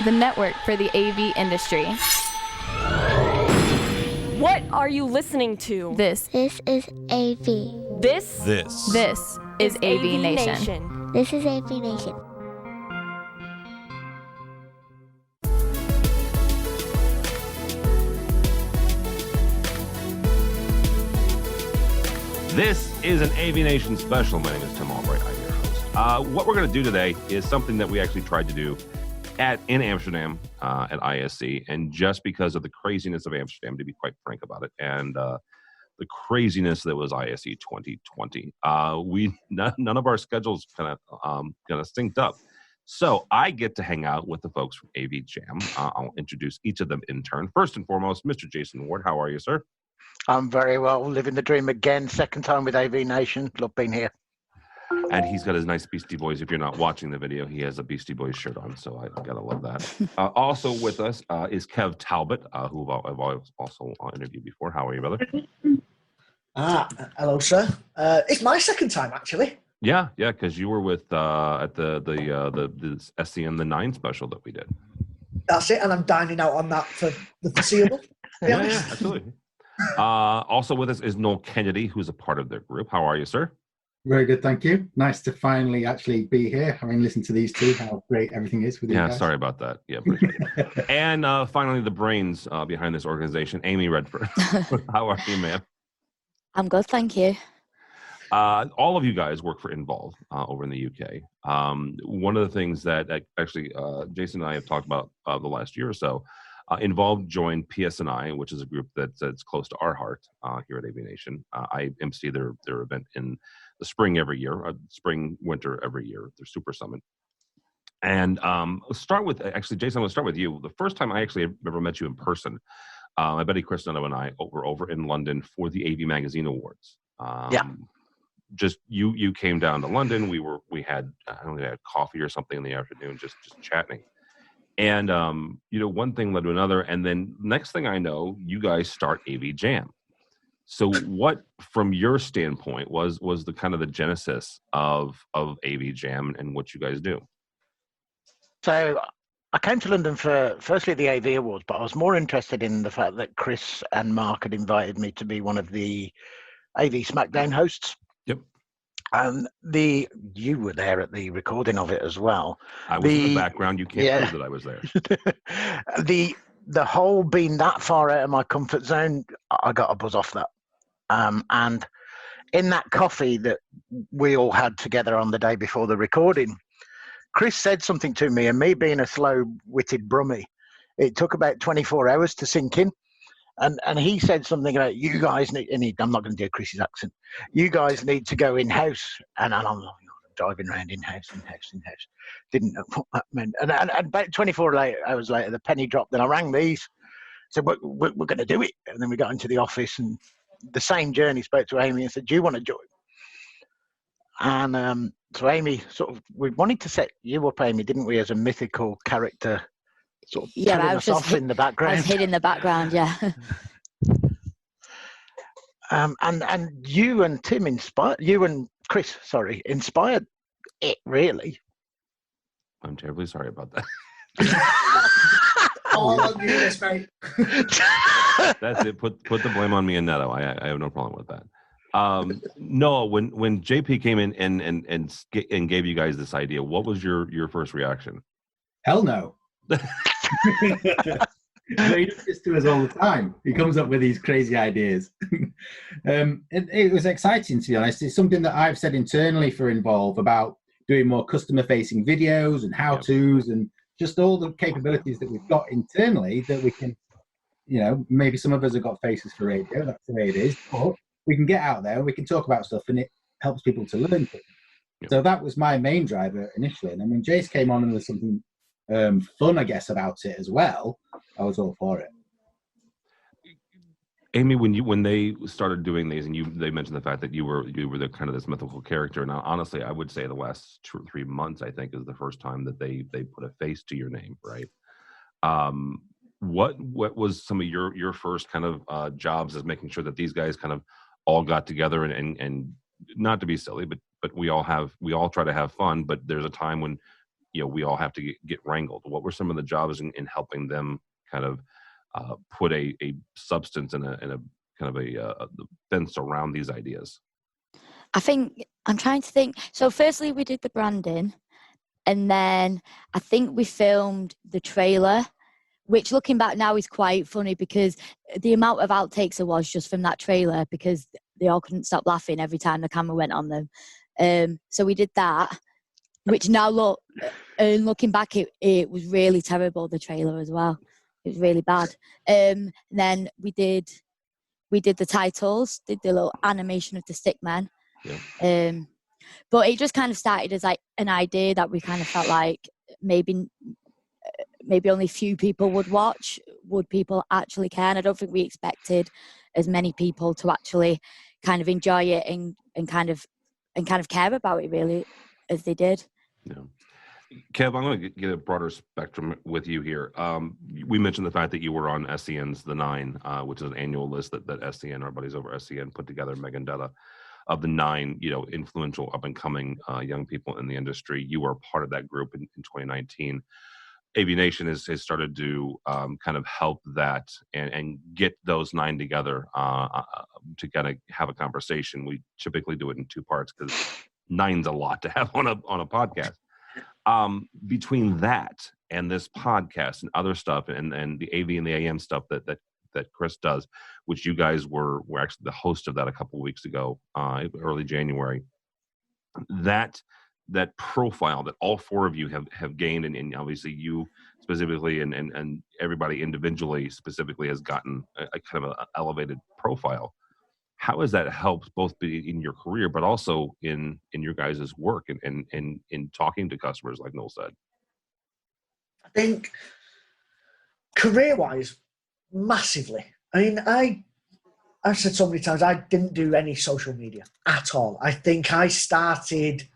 the network for the AV industry. What are you listening to? This is AV. This is AVNation. This is AVNation. This is an AVNation Special. My name is Tim Albright. I'm your host. What we're going to do today is something that we actually tried to do in Amsterdam at ISE, and just because of the craziness of Amsterdam, to be quite frank about it, and the craziness that was ISE 2020, none of our schedules kind of synced up. So I get to hang out with the folks from AV Jam. I'll introduce each of them in turn. First and foremost, Mr. Jason Ward, how are you, sir? I'm very well, living the dream again, second time with AV Nation. Love being here. And he's got his nice Beastie Boys. If you're not watching the video, he has a Beastie Boys shirt on, so I gotta love that. Also with us is Kev Talbot, who I've also interviewed before. How are you, brother? Hello, sir. It's my second time, actually. Yeah, because you were with at the SCM the 9 special that we did. That's it, and I'm dining out on that for the foreseeable. Yeah, absolutely. Also with us is Noel Kennedy, who's a part of their group. How are you, sir? Very good, thank you. Nice to finally actually be here, having listened to these two, how great everything is with you guys. Sorry about that. Yeah, appreciate it. And finally, the brains behind this organization, Amy Redford. How are you, ma'am? I'm good, thank you. All of you guys work for Involve over in the UK. One of the things that actually Jason and I have talked about the last year or so, Involve joined PSNI, which is a group that's close to our heart here at AVNation. I MC their event in the spring every year, spring, winter every year, their Super Summit. And start with, actually, Jason, I'm going to start with you. The first time I actually ever met you in person, my buddy Chris Nuno and I were over in London for the AV Magazine Awards. Just you came down to London. We had coffee or something in the afternoon, just chatting. And one thing led to another, and then next thing I know, you guys start AV Jam. So what, from your standpoint, was the kind of the genesis of AV Jam and what you guys do? So I came to London for firstly the AV Awards, but I was more interested in the fact that Chris and Mark had invited me to be one of the AV Smackdown hosts. Yep. And you were there at the recording of it as well. I was in the background. You can't prove that I was there. The whole being that far out of my comfort zone, I got a buzz off that. And in that coffee that we all had together on the day before the recording, Chris said something to me, and me being a slow-witted brummie, it took about 24 hours to sink in. And he said something about, you guys need, I'm not going to do Chris's accent, you guys need to go in-house. And I'm like, driving around in-house. Didn't know what that meant. And about 24 hours later, the penny dropped, and I rang these. Said, we're going to do it. And then we got into the office, and the same journey, spoke to Amy and said, do you want to join? And so Amy, we wanted to set you up, Amy, didn't we, as a mythical character, telling us off in the background. I was hid in the background, yeah. And you and Tim Chris inspired it, really. I'm terribly sorry about that. Yes, mate. That's it. Put the blame on me and Neto. I have no problem with that. No, when JP came in and gave you guys this idea, what was your first reaction? Hell no. He does this to us all the time. He comes up with these crazy ideas. It was exciting, to be honest. It's something that I've said internally for Involve about doing more customer-facing videos and how-tos and just all the capabilities that we've got internally that we can, maybe some of us have got faces for radio, that's the way it is, but we can get out there and we can talk about stuff and it helps people to learn things. Yep. So that was my main driver initially. And then when Jace came on and there was something fun, I guess, about it as well, I was all for it. Amy, when they started doing these, and they mentioned the fact that you were the kind of this mythical character. Now, honestly, I would say the last 2 or 3 months, I think, is the first time that they put a face to your name, right? What was some of your first kind of jobs as making sure that these guys kind of all got together and not to be silly, but we all try to have fun, but there's a time when we all have to get wrangled. What were some of the jobs in helping them kind of put a substance and a kind of a fence around these ideas? I think I'm trying to think. So firstly, we did the branding, and then I think we filmed the trailer, which looking back now is quite funny because the amount of outtakes there was just from that trailer, because they all couldn't stop laughing every time the camera went on them. So we did that, which now looking back, it was really terrible, the trailer as well. It was really bad. Then we did the titles, did the little animation of the stick men. Yeah. But it just kind of started as like an idea that we kind of felt like maybe only few people would watch. Would people actually care? And I don't think we expected as many people to actually kind of enjoy it and kind of care about it really as they did. Yeah. Kev, I'm going to get a broader spectrum with you here. We mentioned the fact that you were on SCN's The Nine, which is an annual list that SCN, our buddies over SCN, put together, Megan Dutta, of the 9, influential up and coming young people in the industry. You were part of that group in 2019. AVNation has started to kind of help that and get those 9 together to kind of have a conversation. We typically do it in 2 parts because 9's a lot to have on a podcast. Between that and this podcast and other stuff and the AV and the AM stuff that Chris does, which you guys were actually the host of that a couple of weeks ago, early January, that profile that all 4 of you have gained, and obviously you specifically and everybody individually specifically has gotten a kind of an elevated profile. How has that helped both be in your career, but also in your guys' work and in talking to customers, like Noel said? I think career-wise, massively. I mean, I've said so many times, I didn't do any social media at all. I think I started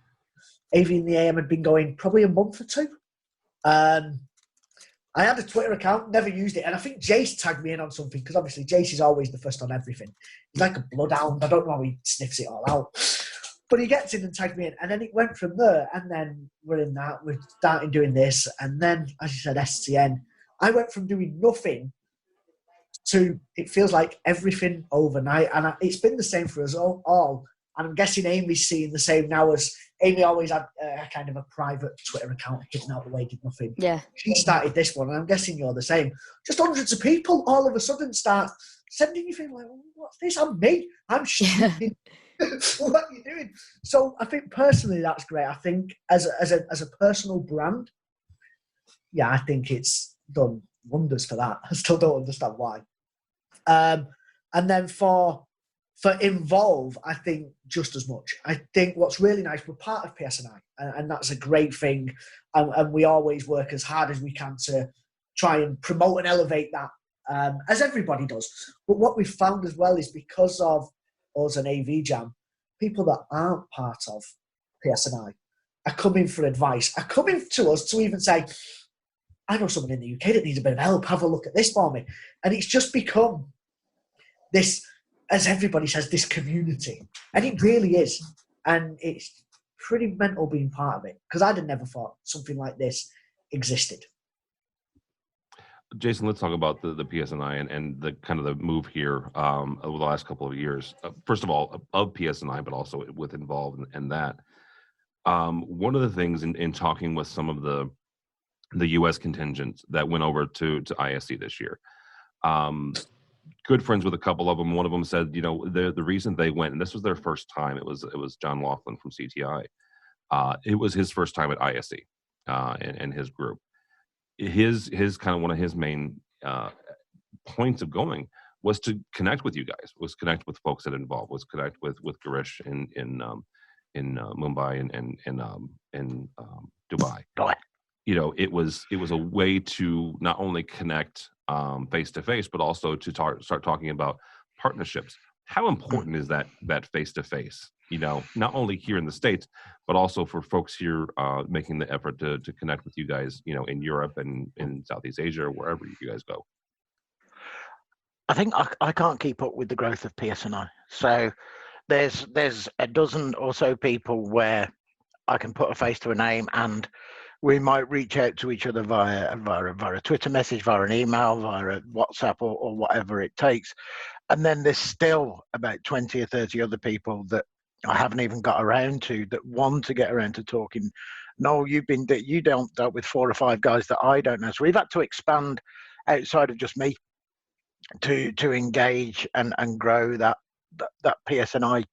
AV in the AM had been going probably a month or 2. I had a Twitter account, never used it. And I think Jace tagged me in on something because obviously Jace is always the first on everything. He's like a bloodhound. I don't know how he sniffs it all out. But he gets in and tagged me in. And then it went from there. And then we're in that. We're starting doing this. And then, as you said, SCN. I went from doing nothing to, it feels like everything overnight. And it's been the same for us all. And I'm guessing Amy's seeing the same now, as Amy always had a kind of a private Twitter account hidden out the way, did nothing. Yeah. She started this one, and I'm guessing you're the same. Just hundreds of people all of a sudden start sending you things like, what's this? I'm me. I'm stupid. What are you doing? So I think personally that's great. I think as a personal brand, yeah, I think it's done wonders for that. I still don't understand why. And then for Involve, I think just as much. I think what's really nice, we're part of PSNI, and that's a great thing. And we always work as hard as we can to try and promote and elevate that, as everybody does. But what we've found as well is because of us and AV Jam, people that aren't part of PSNI are coming for advice, are coming to us to even say, I know someone in the UK that needs a bit of help, have a look at this for me. And it's just become this, as everybody says, this community. And it really is. And it's pretty mental being part of it, because I'd have never thought something like this existed. Jason, let's talk about the PSNI and the kind of the move here over the last couple of years. First of all, of PSNI, but also with Involve and that. One of the things in talking with some of the U.S. contingents that went over to ISE this year, good friends with a couple of them. One of them said, the reason they went, and this was their first time. It was John Laughlin from CTI. It was his first time at ISE and his group. His kind of one of his main points of going was to connect with you guys, was connect with folks that Involve, was connect with Garish in Mumbai and in Dubai. It was a way to not only connect face to face, but also to start talking about partnerships. How important is that face to face? Not only here in the States, but also for folks here making the effort to connect with you guys, in Europe and in Southeast Asia or wherever you guys go. I think I can't keep up with the growth of PSNI. So there's a dozen or so people where I can put a face to a name, and we might reach out to each other via a Twitter message, via an email, via a WhatsApp, or whatever it takes. And then there's still about 20 or 30 other people that I haven't even got around to, that want to get around to talking. No, you don't dealt with 4 or 5 guys that I don't know. So we've had to expand outside of just me to engage and grow that PSNI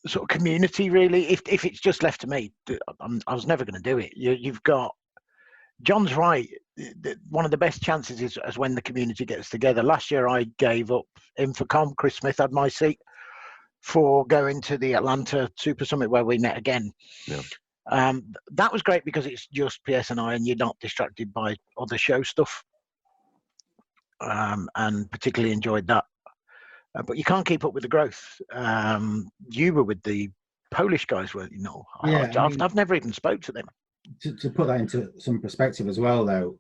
sort of community. Really, if it's just left to me, I was never going to do it. You've got, John's right. One of the best chances is when the community gets together. Last year I gave up InfoComm. Chris Smith had my seat for going to the Atlanta Super Summit where we met again. Yeah. That was great because it's just PSNI and you're not distracted by other show stuff. And particularly enjoyed that. But you can't keep up with the growth. You were with the Polish guys, weren't you? No, Yeah, I've never even spoke to them. To put that into some perspective as well, though,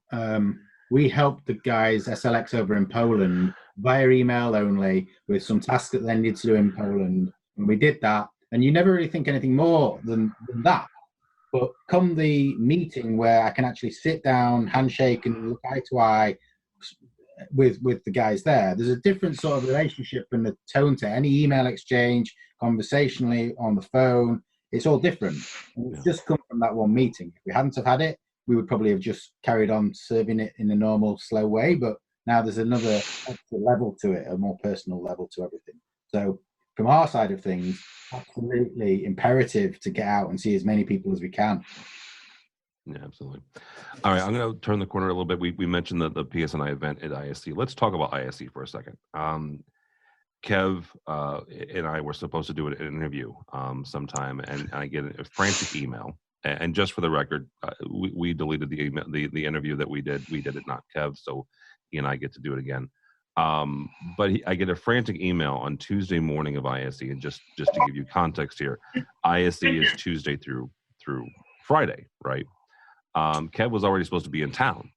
we helped the guys SLX over in Poland via email only with some tasks that they needed to do in Poland. And we did that. And you never really think anything more than that. But come the meeting where I can actually sit down, handshake, and look eye to eye with the guys there's a different sort of relationship and the tone to any email exchange, conversationally, on the phone. It's all different. And it's just come from that one meeting. If we hadn't have had it, we would probably have just carried on serving it in a normal, slow way. But now there's another extra level to it, a more personal level to everything. So from our side of things, absolutely imperative to get out and see as many people as we can. Yeah, absolutely. All right, I'm going to turn the corner a little bit. We mentioned the PSNI event at ISE. Let's talk about ISE for a second. Kev and I were supposed to do an interview sometime, and I get a frantic email. And just for the record, we deleted the email, the interview that we did. We did it, not Kev, so he and I get to do it again. But I get a frantic email on Tuesday morning of ISE, and just to give you context here, ISE is Tuesday through Friday, right? Kev was already supposed to be in town,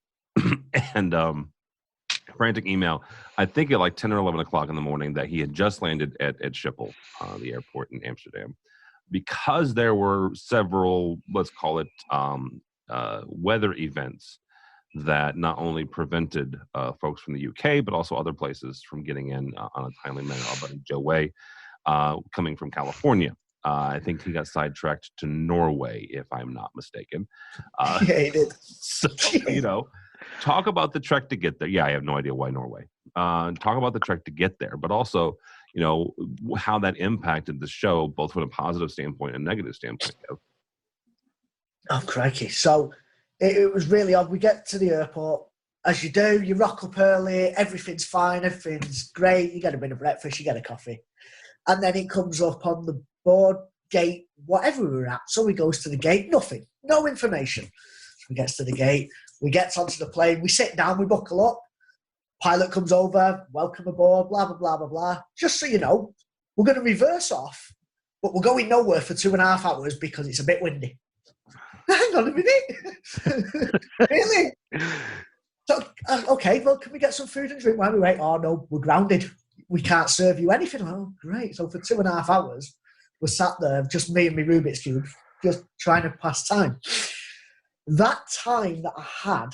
and frantic email, I think at like 10 or 11 o'clock in the morning, that he had just landed at Schiphol, the airport in Amsterdam, because there were several, let's call it weather events that not only prevented folks from the UK, but also other places from getting in on a timely manner. Our buddy Joe Way, coming from California. I think he got sidetracked to Norway, if I'm not mistaken. Yeah, he did. So, talk about the trek to get there. Yeah, I have no idea why Norway. Talk about the trek to get there, but also, how that impacted the show, both from a positive standpoint and negative standpoint. Oh, crikey. So it was really odd. We get to the airport, as you do, you rock up early, everything's fine, everything's great, you get a bit of breakfast, you get a coffee. And then it comes up on the board, gate, whatever we were at. So he goes to the gate, nothing, no information. So he gets to the gate, we get onto the plane, we sit down, we buckle up. Pilot comes over, welcome aboard, blah, blah, blah, blah, blah. Just so you know, we're going to reverse off, but we're going nowhere for 2.5 hours because it's a bit windy. Hang on a minute. Really? So, okay, well, can we get some food and drink while we wait? Oh, no, we're grounded. We can't serve you anything. Oh, great. So for 2.5 hours, we're sat there, just me and my Rubik's Cube, just trying to pass time. That time that I had,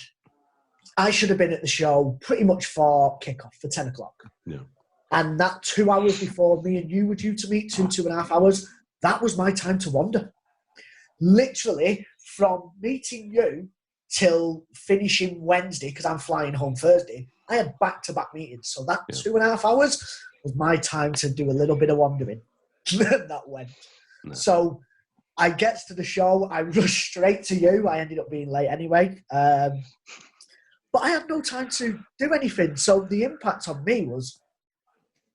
I should have been at the show pretty much for kickoff, for 10 o'clock. Yeah. And that 2 hours before me and you were due to meet, 2.5 hours, that was my time to wander. Literally, from meeting you till finishing Wednesday, because I'm flying home Thursday, I had back-to-back meetings. So that 2.5 hours was my time to do a little bit of wandering. That went. No. So I get to the show, I rush straight to you. I ended up being late anyway. But I had no time to do anything. So the impact on me was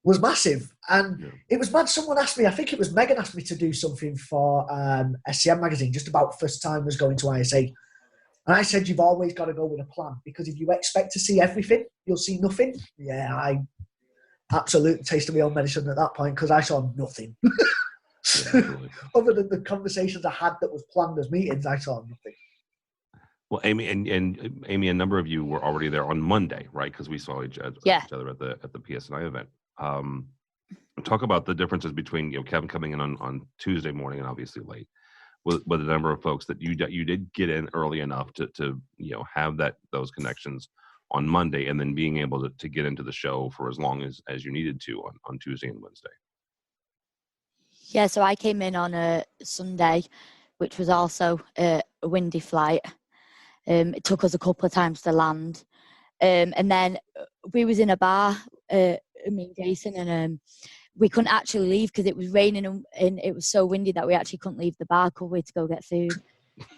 massive. And it was mad. Someone asked me, I think it was Megan asked me to do something for SCM magazine, just about first timers going to ISE. And I said, you've always got to go with a plan, because if you expect to see everything, you'll see nothing. Yeah, I absolutely tasted my own medicine at that point, because I saw nothing. Other than the conversations I had that was planned as meetings, I saw nothing. Well, Amy and Amy, a number of you were already there on Monday, right? Because we saw each other at the PSNI event. Talk about the differences between Kevin coming in on Tuesday morning and obviously late, with a number of folks that you did get in early enough to have those connections on Monday, and then being able to get into the show for as long as you needed to on Tuesday and Wednesday. Yeah, so I came in on a Sunday, which was also a windy flight. It took us a couple of times to land. And then we was in a bar, me and Jason, and we couldn't actually leave because it was raining and it was so windy that we actually couldn't leave the bar, could we, to go get food.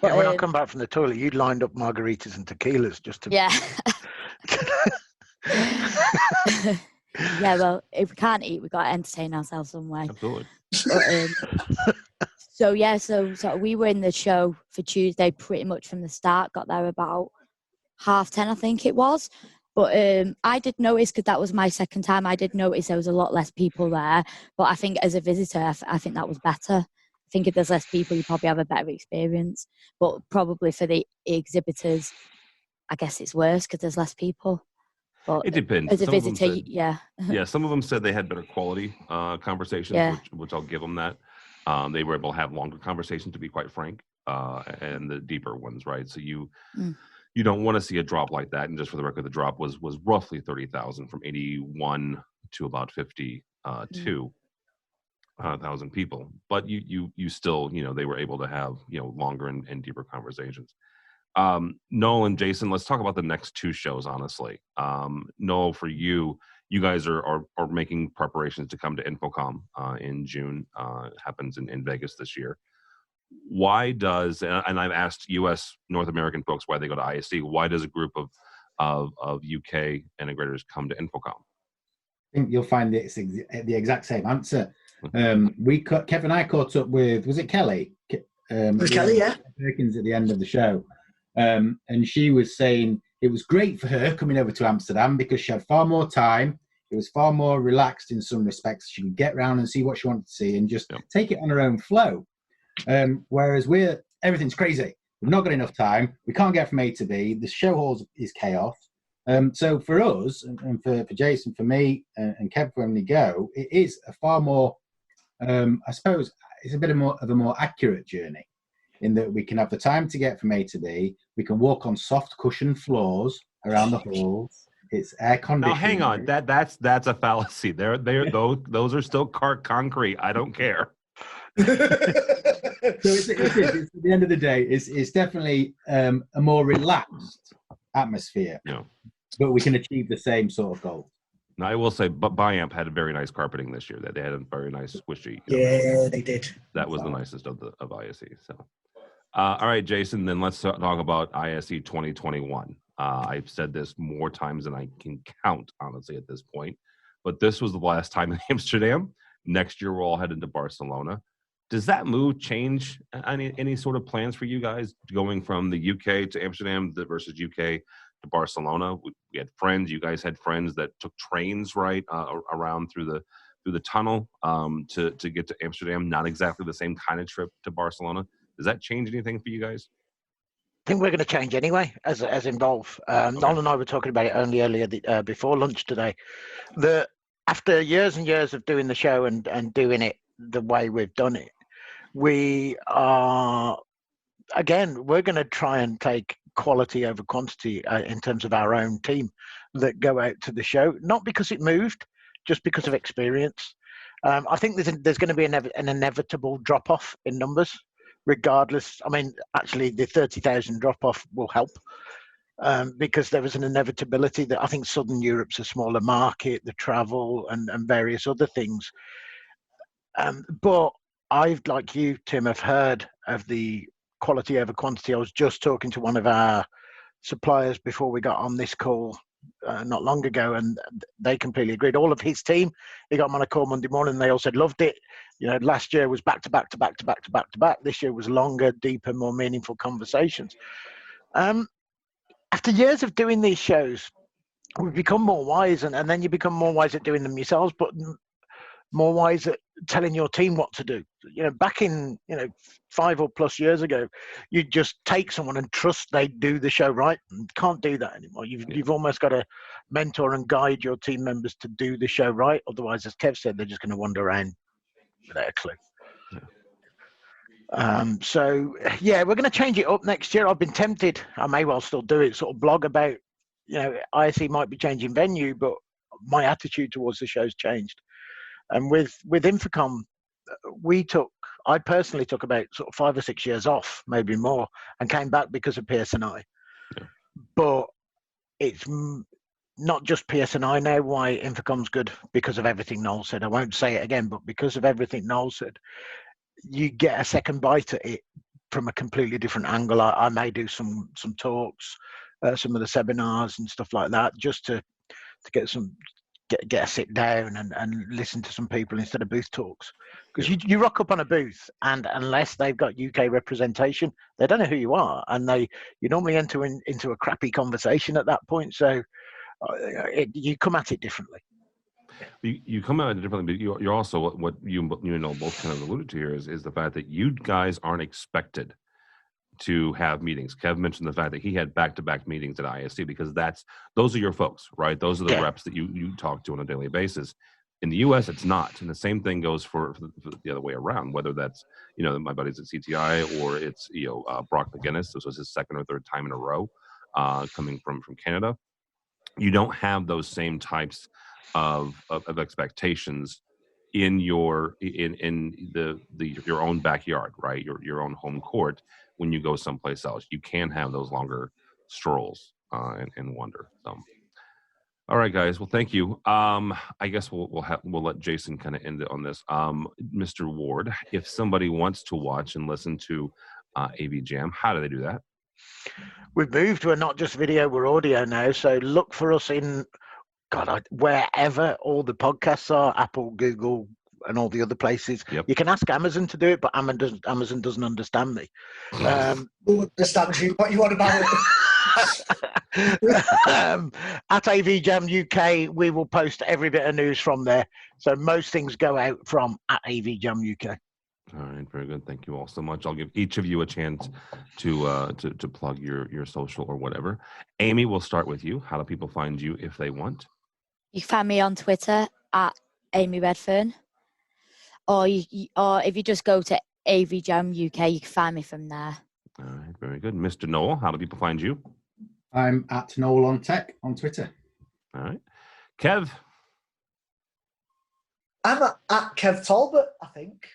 But, when I come back from the toilet, you'd lined up margaritas and tequilas just to... Yeah. Yeah, well, if we can't eat, we've got to entertain ourselves some way. Absolutely. But, so we were in the show for Tuesday pretty much from the start, got there about 10:30, I think it was. But I did notice, because that was my second time, I did notice there was a lot less people there. But I think as a visitor, I think that was better. I think if there's less people, you probably have a better experience. But probably for the exhibitors, I guess it's worse because there's less people. But it depends. As a some visitor, said, yeah. Yeah, some of them said they had better quality conversations, Yeah. which I'll give them that. They were able to have longer conversations, to be quite frank, and the deeper ones, right? So you don't want to see a drop like that. And just for the record, the drop was roughly 30,000 from 81 to about 52,000 people. But you still, they were able to have longer and deeper conversations. Noel and Jason, let's talk about the next two shows, honestly. Noel, for you guys are making preparations to come to InfoComm in June. It happens in Vegas this year. Why does, and I've asked U.S. North American folks why they go to ISE, why does a group of UK integrators come to InfoComm? I think you'll find it's the exact same answer. Kev and I caught up with, was it Kelly? With Kelly, yeah. Perkins at the end of the show. And she was saying it was great for her coming over to Amsterdam because she had far more time. It was far more relaxed in some respects. She could get around and see what she wanted to see and just take it on her own flow. Whereas everything's crazy. We've not got enough time. We can't get from A to B. The show halls is chaos. So for us, and for Jason, for me, and Kev, when we go, it is a far more, I suppose, it's a bit of a more accurate journey in that we can have the time to get from A to B. We can walk on soft cushioned floors around the halls. It's air conditioned. Now, hang on. That's a fallacy. Those are still concrete. I don't care. So it's at the end of the day, it's definitely a more relaxed atmosphere. Yeah. But we can achieve the same sort of goal. Now, I will say, but Biamp had a very nice carpeting this year. They had a very nice squishy. Yeah, they did. That was the nicest of ISE. So, all right, Jason. Then let's talk about ISE 2021. I've said this more times than I can count, honestly, at this point. But this was the last time in Amsterdam. Next year, we're all headed to Barcelona. Does that move change any sort of plans for you guys going from the UK to Amsterdam versus UK to Barcelona? We had friends. You guys had friends that took trains around through the tunnel to get to Amsterdam. Not exactly the same kind of trip to Barcelona. Does that change anything for you guys? I think we're going to change anyway, as involved. Noel and I were talking about it earlier before lunch today. After years and years of doing the show and doing it the way we've done it, we're going to try and take quality over quantity in terms of our own team that go out to the show, not because it moved, just because of experience. I think there's going to be an inevitable drop-off in numbers, regardless. I mean, actually, the 30,000 drop-off will help because there was an inevitability that I think Southern Europe's a smaller market, the travel and various other things. But I've, like you, Tim, have heard of the quality over quantity. I was just talking to one of our suppliers before we got on this call not long ago, and they completely agreed. All of his team, he got them on a call Monday morning, and they all said loved it. Last year was back to back to back to back to back to back. This year was longer, deeper, more meaningful conversations. After years of doing these shows, we've become more wise, and then you become more wise at doing them yourselves, but more wise at telling your team what to do. Back in 5 or plus years ago, you just take someone and trust they do the show right. And can't do that anymore. You've almost got to mentor and guide your team members to do the show right. Otherwise, as Kev said, they're just going to wander around without a clue. So yeah, we're going to change it up next year. I've been tempted. I may well still do it. Sort of blog about, ISE might be changing venue, but my attitude towards the show's changed. And with InfoComm, I personally took about sort of 5 or 6 years off, maybe more, and came back because of PSNI. Yeah. But it's not just PSNI now why InfoComm's good, because of everything Noel said. I won't say it again, but because of everything Noel said, you get a second bite at it from a completely different angle. I may do some talks, some of the seminars and stuff like that, just to get a sit down and listen to some people instead of booth talks. Because you rock up on a booth, and unless they've got UK representation, they don't know who you are, and you normally enter into a crappy conversation at that point. So you come at it differently. You come at it differently, but you're also what you both kind of alluded to here is the fact that you guys aren't expected to have meetings. Kev mentioned the fact that he had back-to-back meetings at ISE because those are your folks, right? Those are the reps that you talk to on a daily basis. In the US, it's not, and the same thing goes for the other way around. Whether that's my buddies at CTI or it's Brock McGinnis. This was his second or third time in a row coming from Canada. You don't have those same types of expectations in your own backyard, right? Your own home court. When you go someplace else, you can have those longer strolls and wonder. So, all right, guys. Well, thank you. I guess we'll let Jason kind of end it on this. Mr. Ward, if somebody wants to watch and listen to AV Jam, how do they do that? We've moved. We're not just video, we're audio now. So look for us in wherever all the podcasts are, Apple, Google, and all the other places. Yep. You can ask Amazon to do it, but Amazon doesn't understand me. Who understands you? What you want about it? At AV Jam UK, we will post every bit of news from there. So most things go out from at AV Jam UK. All right, very good. Thank you all so much. I'll give each of you a chance to plug your social or whatever. Amy, we'll start with you. How do people find you if they want? You can find me on Twitter at Amy Redfern, or if you just go to AV Jam UK, you can find me from there. All right, very good. Mr. Noel, how do people find you? I'm at Noel on Tech on Twitter. All right. Kev? I'm at Kev Talbot, I think.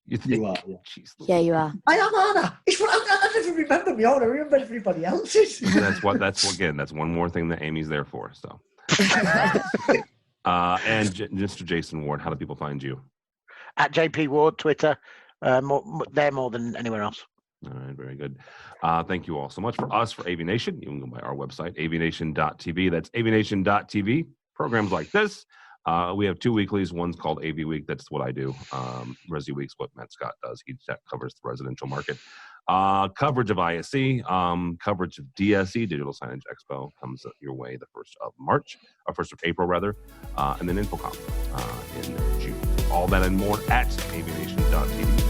You think? You are. Yeah, you are. I am Anna. I never remember my own. I remember everybody else's. That's one more thing that Amy's there for. So, and Mr. Jason Ward, how do people find you? At JP Ward, Twitter. They're more than anywhere else. All right, very good. Thank you all so much. For us, for AVNation, you can go by our website, avnation.tv. That's avnation.tv. Programs like this. We have 2 weeklies. One's called AV Week. That's what I do. Resi Week's what Matt Scott does. He covers the residential market. Coverage of ISE, coverage of DSE, Digital Signage Expo, comes your way the 1st of April, and then InfoComm in June. All that and more at avnation.tv.